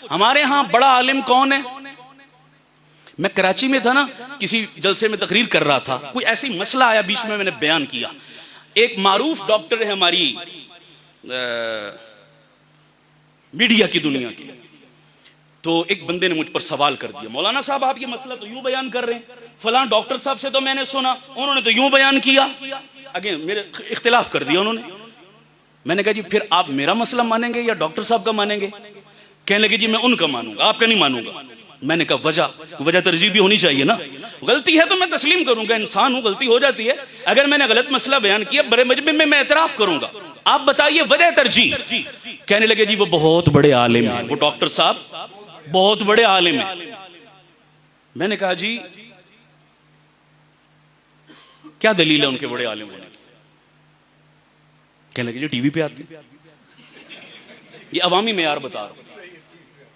हमारे यहां बड़ा आलिम कौन है? मैं कराची में था ना, किसी जलसे में तकरीर कर रहा था, कोई ऐसी मसला आया, बीच में मैंने बयान किया। एक मारूफ डॉक्टर है हमारी मीडिया की दुनिया की, तो एक बंदे ने मुझ पर सवाल कर दिया, मौलाना साहब आप ये मसला तो यूं बयान कर रहे हैं, फलां डॉक्टर साहब से तो मैंने सुना, उन्होंने तो यूं बयान किया, आगे मेरे इख्तिलाफ कर दिया उन्होंने। मैंने कहा जी फिर आप मेरा मसला मानेंगे या डॉक्टर साहब का मानेंगे? कहने लगे जी मैं उनका मानूंगा, आपका नहीं मानूंगा। मैंने कहा वजह तरजीह भी होनी चाहिए ना, गलती है तो मैं तस्लीम करूंगा, इंसान हूं, गलती हो जाती है। अगर मैंने गलत मसला बयान किया बड़े मजमे में मैं एतराफ करूंगा, आप बताइए वजह तरजीह। कहने लगे जी वो बहुत बड़े आलिम हैं, वो डॉक्टर साहब बहुत बड़े आलिम हैं। मैंने कहा जी क्या दलील है उनके बड़े आलिम होने की? कहने लगे जी टीवी पे आते हैं, ये अवामी मेयार बता रहा हूं,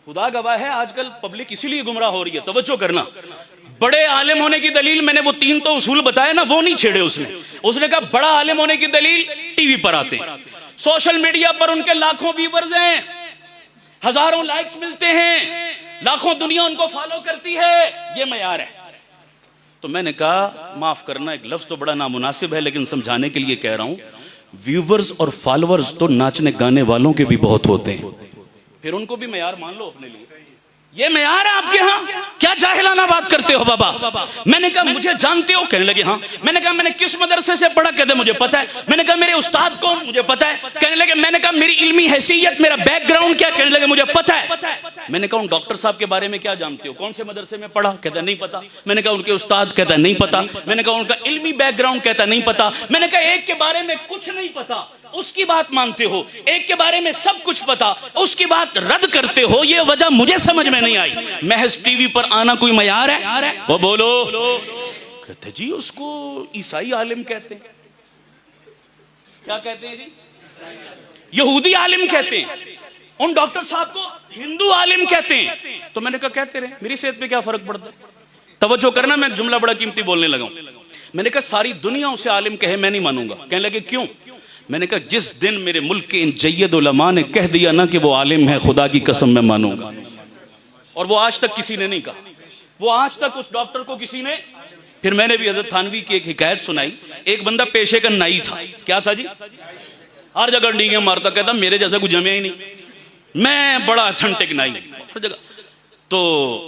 खुदा गवाह है आजकल पब्लिक इसीलिए गुमराह हो रही है। तवज्जो करना, बड़े आलिम होने की दलील मैंने वो 3 तो उसूल बताए ना, वो नहीं छेड़े उसने कहा बड़ा आलिम होने की दलील टीवी पर आते हैं, सोशल मीडिया पर उनके लाखों व्यूअर्स हैं, हजारों लाइक्स मिलते हैं, लाखों दुनिया उनको फॉलो करती है, ये मयार है। तो मैंने कहा माफ करना, एक लफ्ज तो बड़ा नामुनासिब है लेकिन समझाने के लिए कह रहा हूं, व्यूअर्स और फॉलोअर्स तो नाचने गाने वालों के भी बहुत होते हैं, फिर उनको भी मयार मान लो अपने लिए। ये मयार है आपके यहाँ? क्या जाहिलाना बात करते हो बाबा? मैंने कहा मुझे जानते हो? कहने लगे हाँ। मैंने कहा मैंने किस मदरसे से पढ़ा? कहते मुझे पता है। मैंने कहा मेरे उस्ताद कौन? मुझे पता है। कहने लगे, मैंने कहा मेरी इल्मी हैसियत, मेरा बैकग्राउंड क्या? कहने लगे मुझे पता है। मैंने कहा उन डॉक्टर साहब के बारे में क्या जानते हो? कौन से मदरसे में पढ़ा? कहता नहीं पता। मैंने कहा उनके उस्ताद? कहता नहीं पता। मैंने कहा उनका इल्मी बैकग्राउंड? कहता नहीं पता। मैंने कहा एक के बारे में कुछ नहीं पता उसकी बात मानते हो, एक के बारे में सब कुछ पता उसकी बात रद्द करते हो, ये वजह मुझे समझ में नहीं आई। महज टीवी पर आना कोई मयार है? वो बोलो। कहते जी उसको ईसाई आलिम कहते हैं। क्या कहते हैं जी? यहूदी आलिम कहते हैं। उन डॉक्टर साहब को हिंदू आलिम कहते हैं। तो मैंने कहा कहते रहे, मेरी सेहत पे क्या फर्क पड़ता है? तवज्जो करना, मैं जुमला बड़ा कीमती बोलने लगा हूं। मैंने कहा सारी दुनिया उसे आलिम कहे मैं नहीं मानूंगा। कहने लगे क्यों? मैंने कहा जिस दिन मेरे मुल्क के इन जय्यद उलमा ने कह दिया ना कि वो आलिम है, खुदा की कसम मैं मानूंगा। और वो आज तक किसी ने नहीं कहा, वो आज तक उस डॉक्टर को किसी ने। फिर मैंने भी हजरत थानवी की एक हिकायत सुनाई। एक बंदा पेशे का नाई था। क्या था जी? हर जगह डींगे मारता, कहता मेरे जैसा कुछ जमे ही नहीं, मैं बड़ा अथेंटिक नाई हर जगह। तो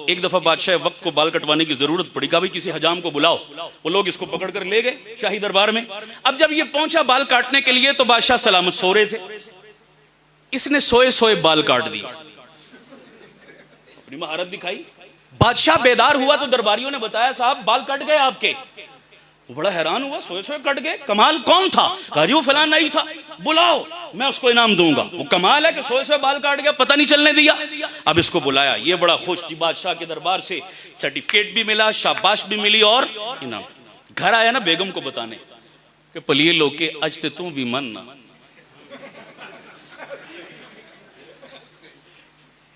एक दफा बादशाह वक्त को बाल कटवाने की जरूरत पड़ी, कहा भाई किसी हजाम को बुलाओ। वो लोग इसको पकड़कर ले गए शाही दरबार में। अब जब ये पहुंचा बाल काटने के लिए तो बादशाह सलामत सो रहे थे, इसने सोए सोए बाल काट दिए, अपनी महारत दिखाई। बादशाह बेदार हुआ तो दरबारियों ने बताया साहब बाल कट गए आपके। वो बड़ा हैरान हुआ, सोए सोए कट गए, कमाल कौन था? कहा जी वो फलां नहीं था, बुलाओ मैं उसको इनाम दूंगा। वो कमाल है कि सोए सोए बाल काट गया, पता नहीं चलने दिया। अब इसको बुलाया, ये बड़ा खुश जी, बादशाह के दरबार से सर्टिफिकेट भी मिला, शाबाश भी मिली और इनाम। घर आया ना बेगम को बताने कि पलिए लोके आज ते तू भी मन ना।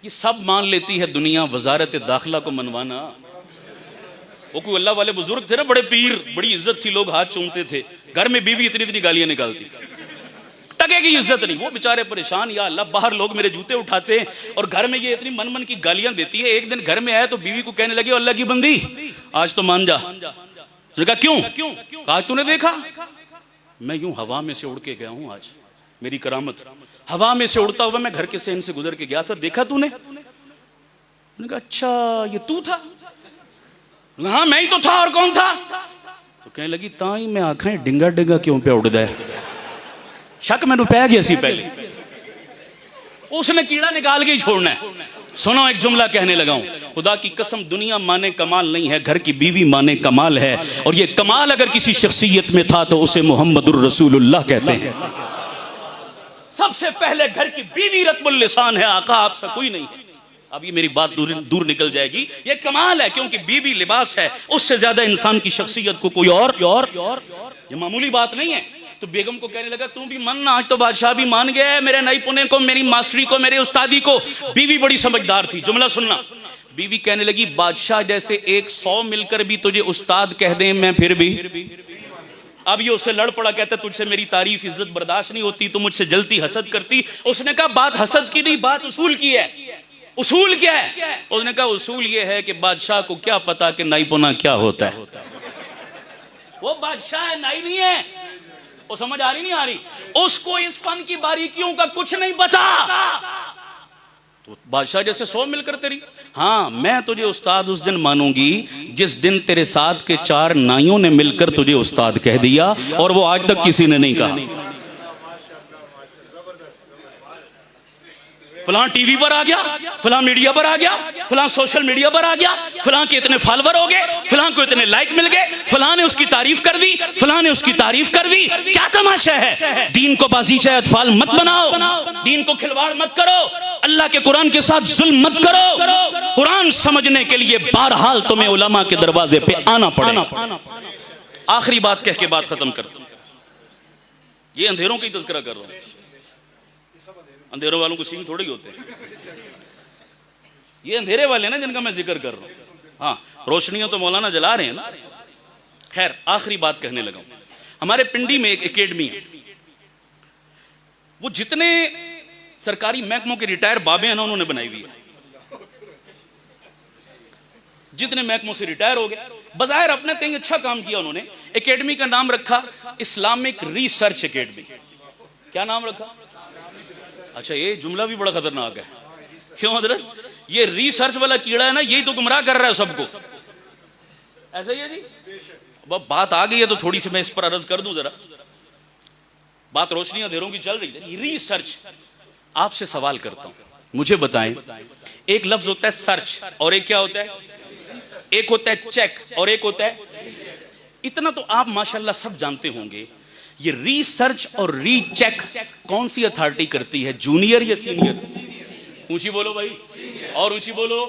ये सब मान लेती है दुनिया, वजारत दाखिला को मनवाना। वो कोई अल्लाह वाले बुजुर्ग थे ना, बड़े पीर, बड़ी इज्जत थी, लोग हाथ चूमते थे। घर में बीवी इतनी इतनी गालियां निकालती, टके की इज्जत नहीं। वो बेचारे परेशान, या अल्लाह बाहर लोग मेरे जूते उठाते हैं और घर में ये इतनी मन मन की गालियां देती है। एक दिन घर में आया तो बीवी को कहने लगी अल्लाह की बंदी आज तो मान जा। उसने कहा क्यों? कहा तूने देखा मैं यूं हवा में से उड़ के गया हूं, आज मेरी करामत, हवा में से उड़ता हुआ मैं घर के सहन से गुजर के गया था, देखा तूने? मैंने कहा अच्छा ये तू था? हाँ मैं ही तो था, और कौन था? तो कहने लगी ताई मैं आंखें डिंगा डिंगा क्यों पे उड़ जाए, शक मैंने पै गया सी पहले, उसने कीड़ा निकाल के ही छोड़ना है। सुनो एक जुमला कहने लगा हूं, खुदा की कसम दुनिया माने कमाल नहीं है, घर की बीवी माने कमाल है। और ये कमाल अगर किसी शख्सियत में था तो उसे मोहम्मदुर रसूलुल्लाह कहते हैं। सबसे पहले घर की बीवी रत्बुल लिसान है, आका आपसे कोई नहीं है। अब ये मेरी बात दूर निकल जाएगी, ये कमाल है क्योंकि बीवी लिबास है, उससे ज्यादा इंसान की शख्सियत को कोई और ये मामूली बात नहीं है। तो बेगम को कहने लगा तू भी मान ना, आज तो बादशाह भी मान गया है, मेरे नई पुणे को, मेरी मास्टरी को, मेरे उस्तादी को। बीवी बड़ी समझदार थी, जुमला सुनना। बीवी कहने लगी बादशाह जैसे 100 मिलकर भी तुझे उस्ताद कह दें मैं फिर भी। अब ये उससे लड़ पड़ा, कहता तुझसे मेरी तारीफ इज्जत बर्दाश्त नहीं होती, तू मुझसे जलती हसद करती। उसने कहा बात हसद की नहीं, बात उसूल की है। उसूल क्या है? उसने कहा उसूल ये है कि बादशाह को क्या पता कि नाईपुना क्या होता है। वो बादशाह है, नाई नहीं है। वो समझ आ रही नहीं आ रही? उसको इस फन की बारीकियों का कुछ नहीं पता। तो बादशाह जैसे 100 मिलकर तेरी। हाँ, मैं तुझे उस्ताद उस दिन मानूंगी जिस दिन तेरे साथ के 4 नाइयों ने मिलकर तुझे उस्ताद कह दिया, और वो आज तक किसी ने नहीं कहा। फलां टीवी पर आ गया, फलां मीडिया पर आ गया, फलां सोशल मीडिया पर आ गया, फलां के इतने फॉलोवर हो गए, फलां को इतने लाइक मिल गए, फलां ने उसकी तारीफ कर दी, फलां ने उसकी तारीफ कर दी। क्या तमाशा है? दीन को बाजीचा अतफाल मत बनाओ, दीन को खिलवाड़ मत करो, अल्लाह के कुरान के साथ जुल्म मत करो। कुरान समझने के लिए बहरहाल तुम्हें उलमा के दरवाजे पे आना पड़ेगा। आखिरी बात कह के बात खत्म करता हूं। ये अंधेरों की तज़किरा कर रहा हूं। अंधेरों वालों को सींग थोड़ी होते हैं। ये अंधेरे वाले ना जिनका मैं जिक्र कर रहा हूं। हाँ, रोशनियां तो मौलाना जला रहे हैं ना। खैर, आखिरी बात कहने लगा हूं। हमारे पिंडी में एक एकेडमी है। वो जितने सरकारी महकमों के रिटायर बाबे हैं ना, उन्होंने बनाई हुई है। जितने महकमों से रिटायर हो गए, बजायर अपने कहीं अच्छा काम किया उन्होंने। एकेडमी का नाम रखा इस्लामिक रिसर्च एकेडमी। क्या नाम रखा? अच्छा, ये जुमला भी बड़ा खतरनाक है। क्यों हजरत? ये रिसर्च वाला कीड़ा है ना, यही तो गुमराह कर रहा है सबको। ऐसा ही है जी। अब बात आ गई है तो थोड़ी सी मैं इस पर अर्ज कर दूं जरा। बात रोशनी अंधेरों की चल रही है। रिसर्च, आपसे सवाल करता हूं, मुझे बताएं, एक लफ्ज होता है सर्च और एक क्या होता है? एक होता है चेक और एक होता है। इतना तो आप माशाल्लाह सब जानते होंगे। ये रिसर्च और रीचेक कौन सी अथॉरिटी करती है, जूनियर या सीनियर? ऊंची बोलो भाई, और ऊंची बोलो।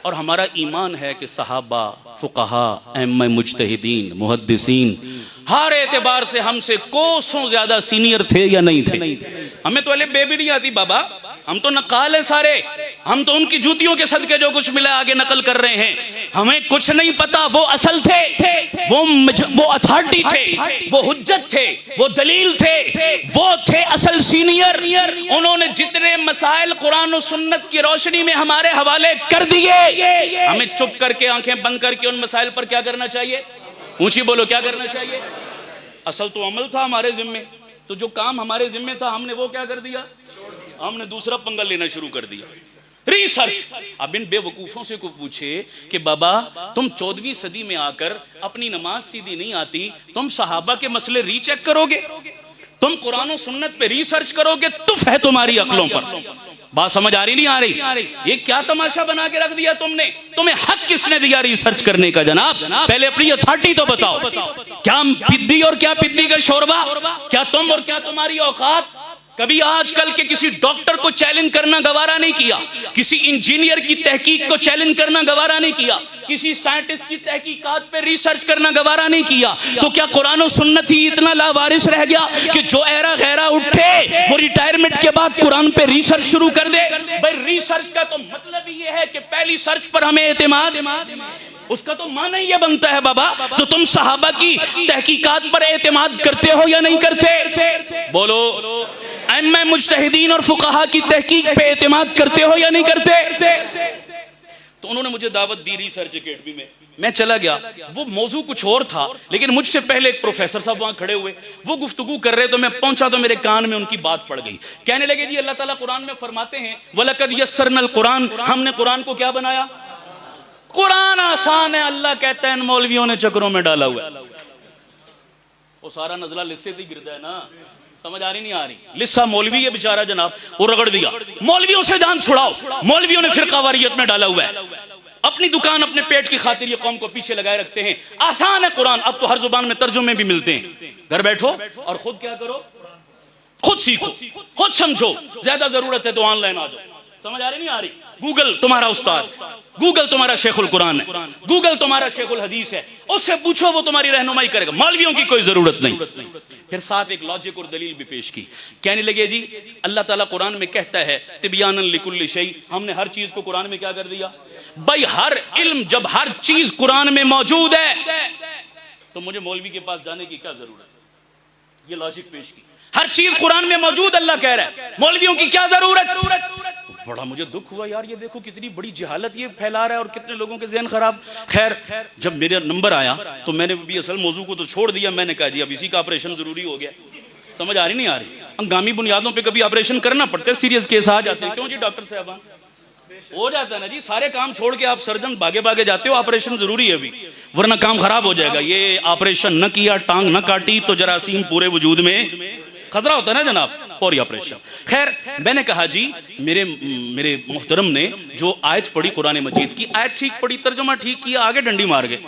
और हमारा ईमान है कि सहाबा, फुकहा, अइम्मा मुज्तहिदीन, मुहद्दिसीन हर एतबार से हमसे कोसों ज्यादा सीनियर थे या नहीं थे? हमें तो अलिफ बे भी नहीं आती बाबा, हम तो नकाल है सारे। हम तो उनकी जूतियों के सदके जो कुछ मिला आगे नकल कर रहे हैं। हमें कुछ नहीं पता। वो असल थे, वो अथॉरिटी थे, वो हुज्जत थे, वो दलील थे, वो थे असल सीनियर। उन्होंने जितने मसाइल कुरान और सुन्नत की रोशनी में हमारे हवाले कर दिए, हमें चुप करके आंखें बंद करके उन मसाइल पर क्या करना चाहिए? ऊंची बोलो, क्या करना चाहिए? असल तो अमल था हमारे जिम्मे, तो जो काम हमारे जिम्मे था हमने वो क्या कर दिया? हमने दूसरा पंगा लेना शुरू कर दिया। रिसर्च। अब इन बेवकूफों से को पूछे कि बाबा तुम 14वीं सदी में आकर अपनी नमाज सीधी नहीं आती, तुम सहाबा के मसले रीचेक करोगे, तुम कुरान और सुन्नत पे रिसर्च करोगे, तुफ है तुम्हारी अक्लों पर। बात समझ आ रही नहीं आ रही? ये क्या तमाशा बना के रख दिया तुमने? तुम्हें हक किसने दिया रिसर्च करने का जनाब? पहले अपनी अथॉरिटी तो बताओ। क्या पिद्दी और क्या पिद्दी का शोरबा? क्या तुम और क्या तुम्हारी औकात? कभी आजकल के किसी डॉक्टर को चैलेंज करना गवारा नहीं किया, किसी इंजीनियर की तहकीक को चैलेंज करना गवारा नहीं किया, किसी साइंटिस्ट की तहकीकात पे रिसर्च करना गवारा नहीं किया। तो क्या कुरान और सुन्नत ही इतना लावारिस रह गया कि जो एरा गैरा उठे वो रिटायरमेंट के बाद कुरान पे रिसर्च शुरू कर दे? भाई रिसर्च का तो मतलब ही ये है कि पहली सर्च पर हमें एतमाद, उसका तो माना ही ये बनता है बाबा। तो तुम सहाबा की तहकीकात पर एतमाद करते हो या नहीं करते? बोलो। अइम्मा मुज्तहिदीन और फुकहा की तहकीक पे एतमाद करते हो या नहीं करते? तो उन्होंने मुझे दावत दी रिसर्च एकेडमी में। मैं चला गया, वो मौजू कुछ और था, लेकिन मुझसे पहले एक प्रोफेसर साहब वहां खड़े हुए, वो गुफ्तगू कर रहे, तो मैं पहुंचा तो मेरे कान में उनकी बात पड़ गई। कहने लगे जी अल्लाह ताला कुरान में फरमाते हैं वलकद यस्सरनल कुरान, हमने कुरान को क्या बनाया? कुरान आसान है। अल्लाह कहता है इन मौलवियों ने चक्रों में डाला हुआ है। वो सारा नजला लिस्से से गिरता है ना। समझ आ रही नहीं आ रही? लिस्सा मौलवी है बेचारा जनाब, वो रगड़ दिया। मौलवियों से जान छुड़ाओ। मौलवियों ने फिरकावारियत में डाला हुआ है। अपनी दुकान अपने पेट की खातिर ये कौम को पीछे लगाए रखते हैं। आसान है कुरान, अब तो हर जुबान में तर्जुमे भी मिलते हैं। घर बैठो और खुद क्या करो? खुद सीखो, खुद समझो। ज्यादा जरूरत है तो ऑनलाइन आ जाओ। समझ आ रही नहीं आ रही? गूगल तुम्हारा उस्ताद, गूगल तुम्हारा शेखुल कुरान है, गूगल तुम्हारा शेखुल हदीस है। उससे पूछो, वो तुम्हारी रहनुमाई करेगा। मौलवियों की कोई जरूरत नहीं। फिर साथ एक लॉजिक और दलील भी पेश की। कहने लगे जी अल्लाह ताला कुरान में कहता है तिबयानन लिकुल्लि शै, हमने हर चीज को कुरान में क्या कर दिया? भाई हर इल्म जब हर चीज कुरान में मौजूद है तो मुझे मौलवी के पास जाने की क्या जरूरत है? ये लॉजिक पेश की। हर चीज कुरान में मौजूद, अल्लाह कह रहा है, मौलवियों की क्या जरूरत? बड़ा मुझे दुख हुआ यार, ये देखो कितनी बड़ी जहालत ये फैला रहा है और कितने लोगों के ज़हन खराब। खैर जब मेरा नंबर आया तो मैंने भी असल मौजू को तो छोड़ दिया, मैंने कह दिया अब इसी का ऑपरेशन जरूरी हो गया। समझ आ रही नहीं आ रही? हंगामी बुनियादों पे कभी ऑपरेशन करना पड़ता है, सीरियस केस आ जाते हैं। क्यों जी डॉक्टर साहब? हो जाता है ना जी, सारे काम छोड़ के आप सर्जन भागे भागे जाते हो, ऑपरेशन जरूरी है अभी, वरना काम खराब हो जाएगा। ये ऑपरेशन न किया, टांग न काटी तो जरासीम पूरे वजूद में खतरा होता है ना जनाब, फौरी ऑपरेशन। खैर मैंने कहा जी मेरे मोहतरम ने जो आयत पढ़ी कुरान मजीद की, आयत ठीक पढ़ी, तर्जुमा ठीक किया, आगे डंडी मार गए।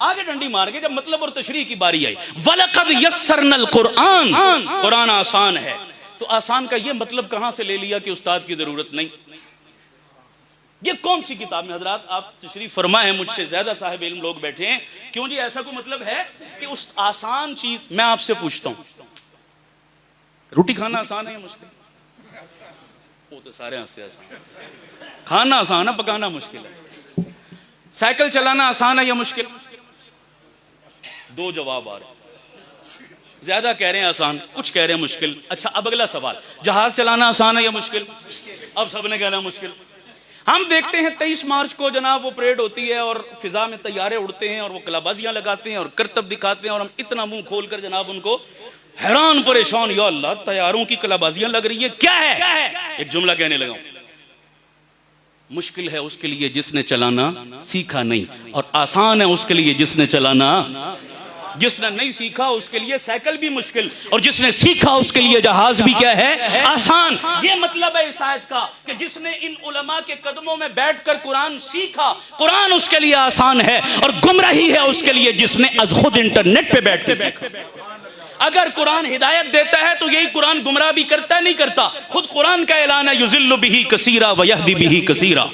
आगे डंडी मार के जब मतलब और तशरीह की बारी आई, वलक़द यस्सरनल कुरान, कुरान आसान है, तो आसान का ये मतलब कहां से ले लिया कि उस्ताद की जरूरत नहीं? ये कौन सी किताब में? हजरात आप तशरीफ फरमा है, मुझसे ज्यादा साहिब इल्म लोग बैठे हैं, क्यों जी ऐसा कोई मतलब है कि उस आसान चीज? मैं आपसे पूछता हूं, रोटी खाना आसान है या मुश्किल? वो तो सारे हंसते आसान। खाना आसान है, पकाना मुश्किल है। साइकिल चलाना आसान है या मुश्किल? दो जवाब आ रहे, ज्यादा कह रहे हैं आसान, कुछ कह रहे हैं मुश्किल। अच्छा अब अगला सवाल, जहाज चलाना आसान है या मुश्किल? अब सबने कहना मुश्किल। हम देखते हैं 23 मार्च को जनाब वो परेड होती है और फिजा में तैयारे उड़ते हैं और वो कलाबाजियां लगाते हैं और करतब दिखाते हैं और हम इतना मुंह खोलकर जनाब उनको हैरान परेशान, या अल्लाह तैयारों की कलाबाजियां लग रही है, क्या है? एक जुमला कहने लगा, मुश्किल है उसके लिए जिसने चलाना सीखा नहीं, और आसान है उसके लिए जिसने चलाना, जिसने नहीं सीखा उसके लिए साइकिल भी मुश्किल, और जिसने सीखा उसके लिए जहाज भी क्या है? आसान। ये मतलब है इस आयत का कि जिसने इन उलमा के कदमों में बैठकर कुरान सीखा, कुरान उसके लिए आसान है, और गुमराही है उसके लिए जिसने अज खुद इंटरनेट पे बैठ के सीखा। अगर कुरान हिदायत देता है तो यही कुरान गुमराह भी करता है, नहीं करता? खुद कुरान का ऐलान है, युज़िल्लु बिही कसीरा व यहदी बिही कसीरा।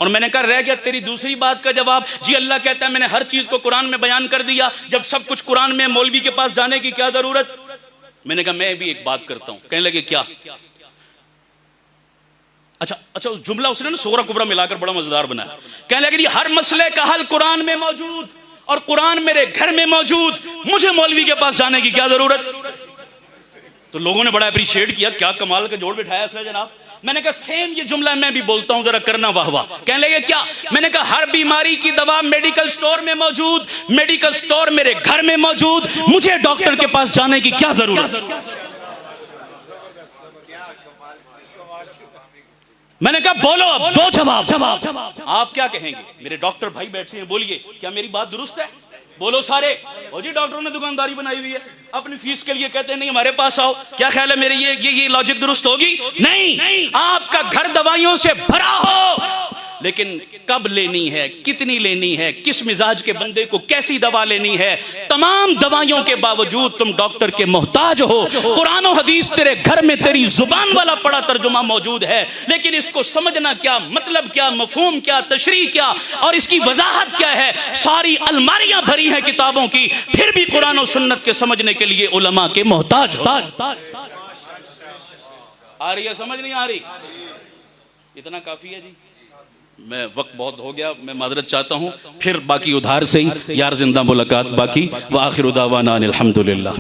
और मैंने कहा रह गया तेरी दूसरी बात का जवाब, जी अल्लाह कहता है मैंने हर चीज को कुरान में बयान कर दिया, जब सब कुछ कुरान में, मौलवी के पास जाने की क्या जरूरत? मैंने कहा मैं भी एक बात करता हूं। कहने लगे क्या? अच्छा उस जुमला उसने ना सूरा कुबरा मिलाकर बड़ा मजेदार बनाया। कहने लगे हर मसले का हल कुरान में मौजूद और कुरान मेरे घर में मौजूद, मुझे मौलवी के पास जाने की क्या जरूरत? तो लोगों ने बड़ा अप्रिशिएट किया, क्या कमाल का जोड़ बिठाया इसने जनाब। मैंने कहा सेम ये जुमला मैं भी बोलता हूं, जरा करना वाह वाह। कहने लगे क्या? मैंने कहा हर बीमारी की दवा मेडिकल स्टोर में मौजूद, मेडिकल स्टोर मेरे घर में मौजूद, मुझे डॉक्टर के पास जाने की क्या जरूरत? मैंने कहा बोलो अब दो जवाब। आप क्या कहेंगे? मेरे डॉक्टर भाई बैठे हैं, बोलिए क्या मेरी बात दुरुस्त है? बोलो सारे। और जी डॉक्टरों ने दुकानदारी बनाई हुई है, अपनी फीस के लिए कहते हैं नहीं हमारे पास आओ। क्या ख्याल है मेरे ये लॉजिक दुरुस्त होगी? नहीं। आपका घर दवाइयों से भरा हो, लेकिन कब लेनी है, कितनी लेनी है, किस मिजाज के बंदे को कैसी दवा लेनी है, तमाम दवाइयों के बावजूद तुम डॉक्टर के मोहताज हो। कुरान और हदीस तेरे घर में तेरी जुबान वाला पड़ा तर्जुमा मौजूद है, लेकिन इसको समझना क्या, मतलब क्या, मफहूम क्या, तशरीह क्या और इसकी वजाहत क्या है, सारी अलमारियां भरी हैं किताबों की, फिर भी कुरान और सुन्नत के समझने के लिए उलमा के मोहताज हो। आ रही है समझ? नहीं आ रही? इतना काफी है जी। मैं वक्त बहुत हो गया, मैं माजरत चाहता हूँ, फिर बाकी उधार से ही यार जिंदा मुलाकात बाकी। व आखिर दावाना अनिल हम्दुलिल्लाह।